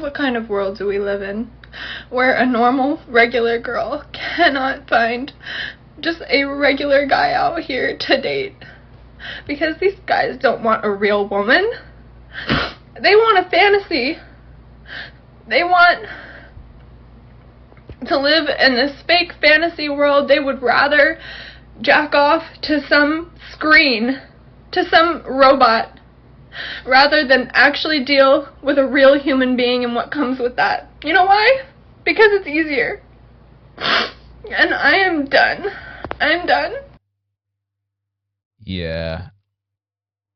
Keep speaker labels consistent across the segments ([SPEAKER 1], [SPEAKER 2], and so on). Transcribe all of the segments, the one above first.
[SPEAKER 1] What kind of world do we live in where a normal, regular girl cannot find just a regular guy out here to date? Because these guys don't want a real woman. They want a fantasy. They want to live in this fake fantasy world. They would rather jack off to some screen, to some robot, rather than actually deal with a real human being and what comes with that. You know why? Because it's easier. And I am done. I'm done.
[SPEAKER 2] Yeah,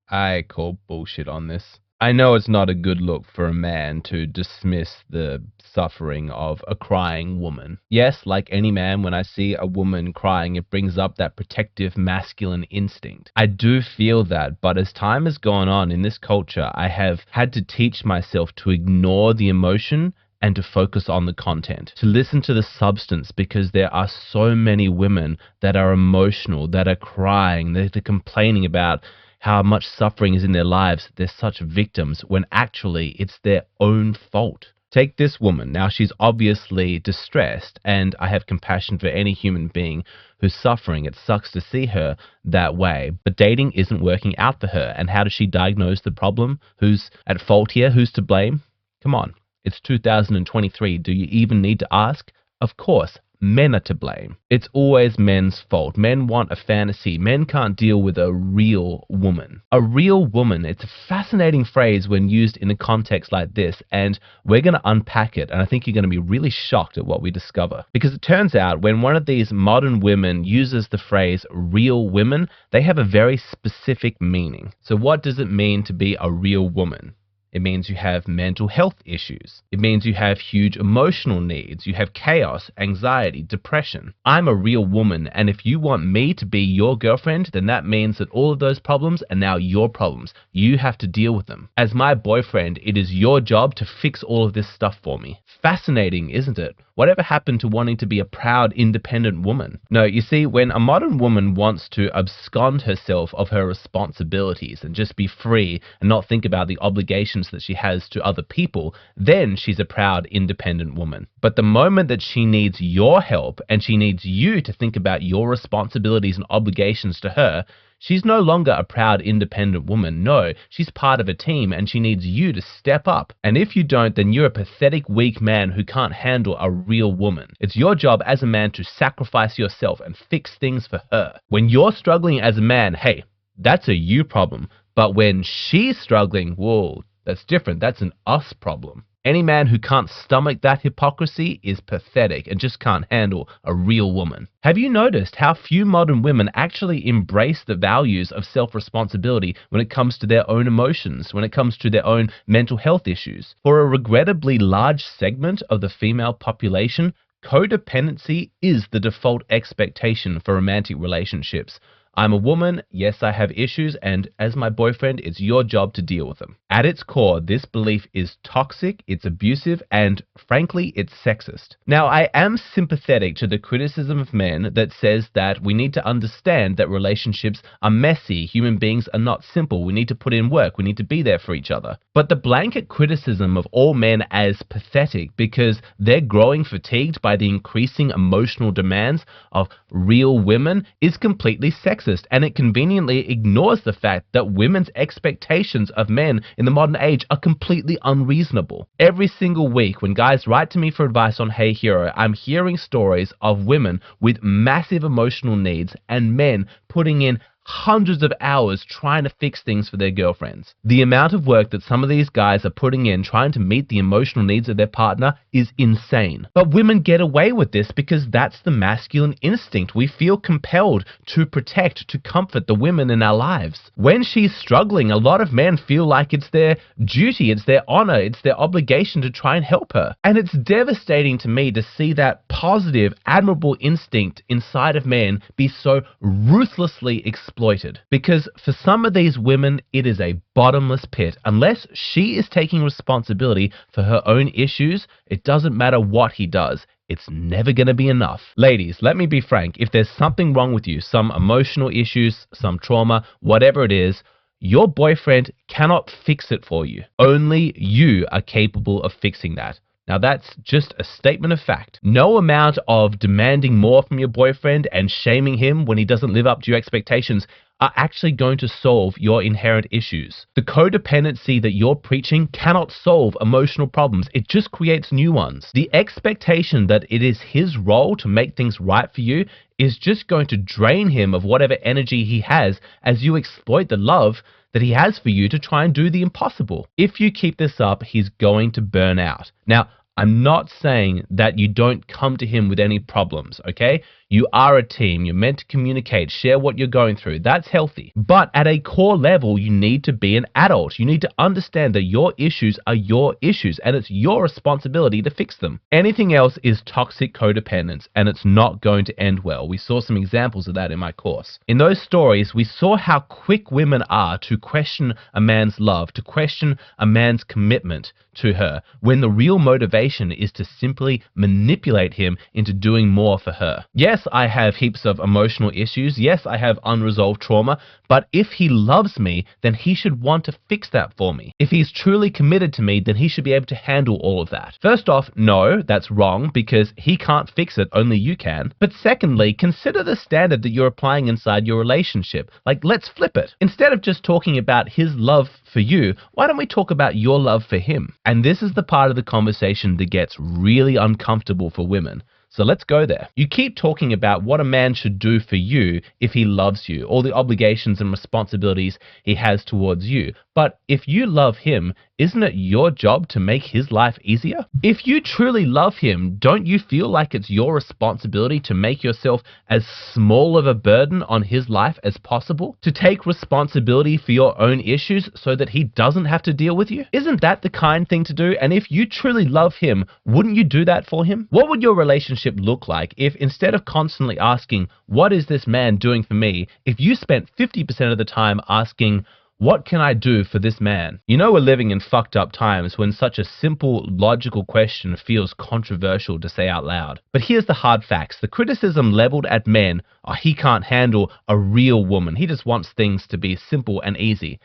[SPEAKER 2] I call bullshit on this. I know it's not a good look for a man to dismiss the suffering of a crying woman. Yes, like any man, when I see a woman crying, it brings up that protective masculine instinct. I do feel that, but as time has gone on in this culture, I have had to teach myself to ignore the emotion and to focus on the content, to listen to the substance, because there are so many women that are emotional, that are crying, they're complaining about how much suffering is in their lives. They're such victims when actually it's their own fault. Take this woman. Now, she's obviously distressed, and I have compassion for any human being who's suffering. It sucks to see her that way, but dating isn't working out for her. And how does she diagnose the problem? Who's at fault here? Who's to blame? Come on. It's 2023. Do you even need to ask? Of course. Men are to blame. It's always men's fault. Men want a fantasy. Men can't deal with a real woman. A real woman, it's a fascinating phrase when used in a context like this, and we're going to unpack it, and I think you're going to be really shocked at what we discover. Because it turns out when one of these modern women uses the phrase real women, they have a very specific meaning. So what does it mean to be a real woman? It means you have mental health issues. It means you have huge emotional needs. You have chaos, anxiety, depression. I'm a real woman, and if you want me to be your girlfriend, then that means that all of those problems are now your problems. You have to deal with them. As my boyfriend, it is your job to fix all of this stuff for me. Fascinating, isn't it? Whatever happened to wanting to be a proud, independent woman? No, you see, when a modern woman wants to abscond herself of her responsibilities and just be free and not think about the obligations that she has to other people, then she's a proud, independent woman. But the moment that she needs your help and she needs you to think about your responsibilities and obligations to her, she's no longer a proud, independent woman. No, she's part of a team and she needs you to step up. And if you don't, then you're a pathetic, weak man who can't handle a real woman. It's your job as a man to sacrifice yourself and fix things for her. When you're struggling as a man, hey, that's a you problem. But when she's struggling, whoa, that's different. That's an us problem. Any man who can't stomach that hypocrisy is pathetic and just can't handle a real woman. Have you noticed how few modern women actually embrace the values of self-responsibility when it comes to their own emotions, when it comes to their own mental health issues? For a regrettably large segment of the female population, codependency is the default expectation for romantic relationships. I'm a woman, yes, I have issues, and as my boyfriend, it's your job to deal with them. At its core, this belief is toxic, it's abusive, and frankly, it's sexist. Now, I am sympathetic to the criticism of men that says that we need to understand that relationships are messy, human beings are not simple, we need to put in work, we need to be there for each other. But the blanket criticism of all men as pathetic because they're growing fatigued by the increasing emotional demands of real women is completely sexist. And it conveniently ignores the fact that women's expectations of men in the modern age are completely unreasonable. Every single week when guys write to me for advice on Hey Hero, I'm hearing stories of women with massive emotional needs and men putting in hundreds of hours trying to fix things for their girlfriends. The amount of work that some of these guys are putting in trying to meet the emotional needs of their partner is insane. But women get away with this because that's the masculine instinct. We feel compelled to protect, to comfort the women in our lives. When she's struggling, a lot of men feel like it's their duty, it's their honor, it's their obligation to try and help her. And it's devastating to me to see that positive, admirable instinct inside of men be so ruthlessly exploited. Because for some of these women, it is a bottomless pit. Unless she is taking responsibility for her own issues, it doesn't matter what he does. It's never going to be enough. Ladies, let me be frank. If there's something wrong with you, some emotional issues, some trauma, whatever it is, your boyfriend cannot fix it for you. Only you are capable of fixing that. Now that's just a statement of fact. No amount of demanding more from your boyfriend and shaming him when he doesn't live up to your expectations are actually going to solve your inherent issues. The codependency that you're preaching cannot solve emotional problems. It just creates new ones. The expectation that it is his role to make things right for you is just going to drain him of whatever energy he has as you exploit the love that he has for you to try and do the impossible. If you keep this up, he's going to burn out. Now, I'm not saying that you don't come to him with any problems, okay? You are a team. You're meant to communicate, share what you're going through. That's healthy. But at a core level, you need to be an adult. You need to understand that your issues are your issues and it's your responsibility to fix them. Anything else is toxic codependence and it's not going to end well. We saw some examples of that in my course. In those stories, we saw how quick women are to question a man's love, to question a man's commitment to her, when the real motivation is to simply manipulate him into doing more for her. Yes, I have heaps of emotional issues. Yes, I have unresolved trauma. But if he loves me, then he should want to fix that for me. If he's truly committed to me, then he should be able to handle all of that. First off, no, that's wrong because he can't fix it, only you can. But secondly, consider the standard that you're applying inside your relationship. Like, let's flip it. Instead of just talking about his love for you, why don't we talk about your love for him? And this is the part of the conversation that gets really uncomfortable for women. So let's go there. You keep talking about what a man should do for you if he loves you, all the obligations and responsibilities he has towards you. But if you love him, isn't it your job to make his life easier? If you truly love him, don't you feel like it's your responsibility to make yourself as small of a burden on his life as possible? To take responsibility for your own issues so that he doesn't have to deal with you? Isn't that the kind thing to do? And if you truly love him, wouldn't you do that for him? What would your relationship look like if instead of constantly asking, what is this man doing for me, if you spent 50% of the time asking, what can I do for this man? You know, we're living in fucked up times when such a simple, logical question feels controversial to say out loud. But here's the hard facts. The criticism leveled at men, oh, he can't handle a real woman. He just wants things to be simple and easy.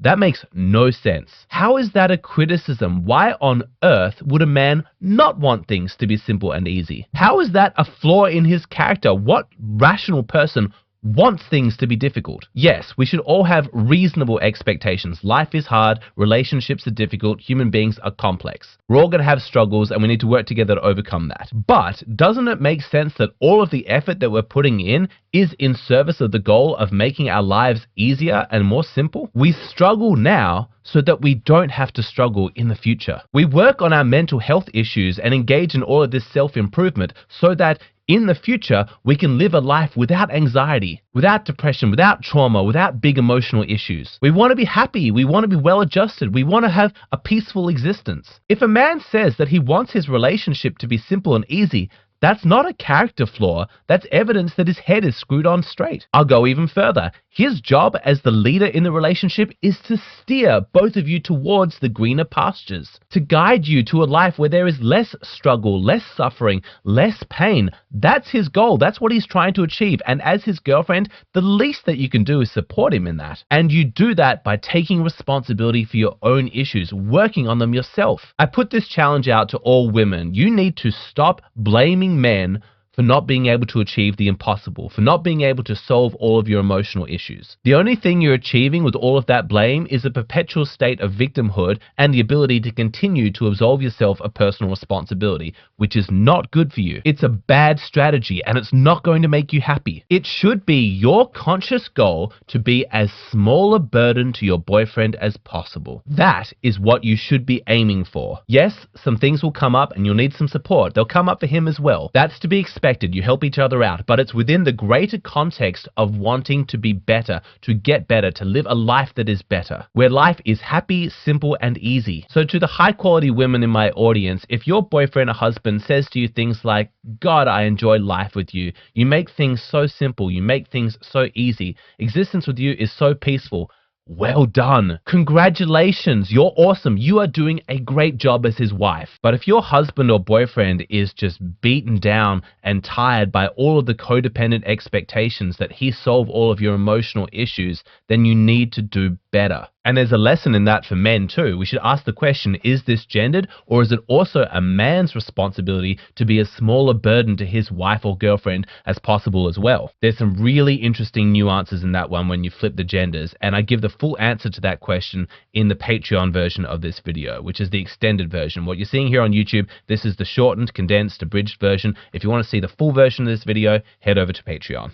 [SPEAKER 2] That makes no sense. How is that a criticism? Why on earth would a man not want things to be simple and easy? How is that a flaw in his character? What rational person wants things to be difficult? Yes, we should all have reasonable expectations. Life is hard, relationships are difficult, human beings are complex. We're all going to have struggles and we need to work together to overcome that. But doesn't it make sense that all of the effort that we're putting in is in service of the goal of making our lives easier and more simple? We struggle now so that we don't have to struggle in the future. We work on our mental health issues and engage in all of this self-improvement so that in the future, we can live a life without anxiety, without depression, without trauma, without big emotional issues. We want to be happy. We want to be well adjusted. We want to have a peaceful existence. If a man says that he wants his relationship to be simple and easy, that's not a character flaw. That's evidence that his head is screwed on straight. I'll go even further. His job as the leader in the relationship is to steer both of you towards the greener pastures, to guide you to a life where there is less struggle, less suffering, less pain. That's his goal. That's what he's trying to achieve. And as his girlfriend, the least that you can do is support him in that. And you do that by taking responsibility for your own issues, working on them yourself. I put this challenge out to all women. You need to stop blaming men for not being able to achieve the impossible, for not being able to solve all of your emotional issues. The only thing you're achieving with all of that blame is a perpetual state of victimhood and the ability to continue to absolve yourself of personal responsibility, which is not good for you. It's a bad strategy and it's not going to make you happy. It should be your conscious goal to be as small a burden to your boyfriend as possible. That is what you should be aiming for. Yes, some things will come up and you'll need some support. They'll come up for him as well. That's to be expected. You help each other out, but it's within the greater context of wanting to be better, to get better, to live a life that is better, where life is happy, simple, and easy. So to the high quality women in my audience, if your boyfriend or husband says to you things like, God, I enjoy life with you. You make things so simple. You make things so easy. Existence with you is so peaceful. well done. Congratulations. You're awesome. You are doing a great job as his wife. But if your husband or boyfriend is just beaten down and tired by all of the codependent expectations that he solve all of your emotional issues, then you need to do better. And there's a lesson in that for men too. We should ask the question, is this gendered, or is it also a man's responsibility to be as small a burden to his wife or girlfriend as possible as well? There's some really interesting nuances in that one when you flip the genders, and I give the full answer to that question in the Patreon version of this video, which is the extended version. What you're seeing here on YouTube, this is the shortened, condensed, abridged version. If you want to see the full version of this video, head over to Patreon.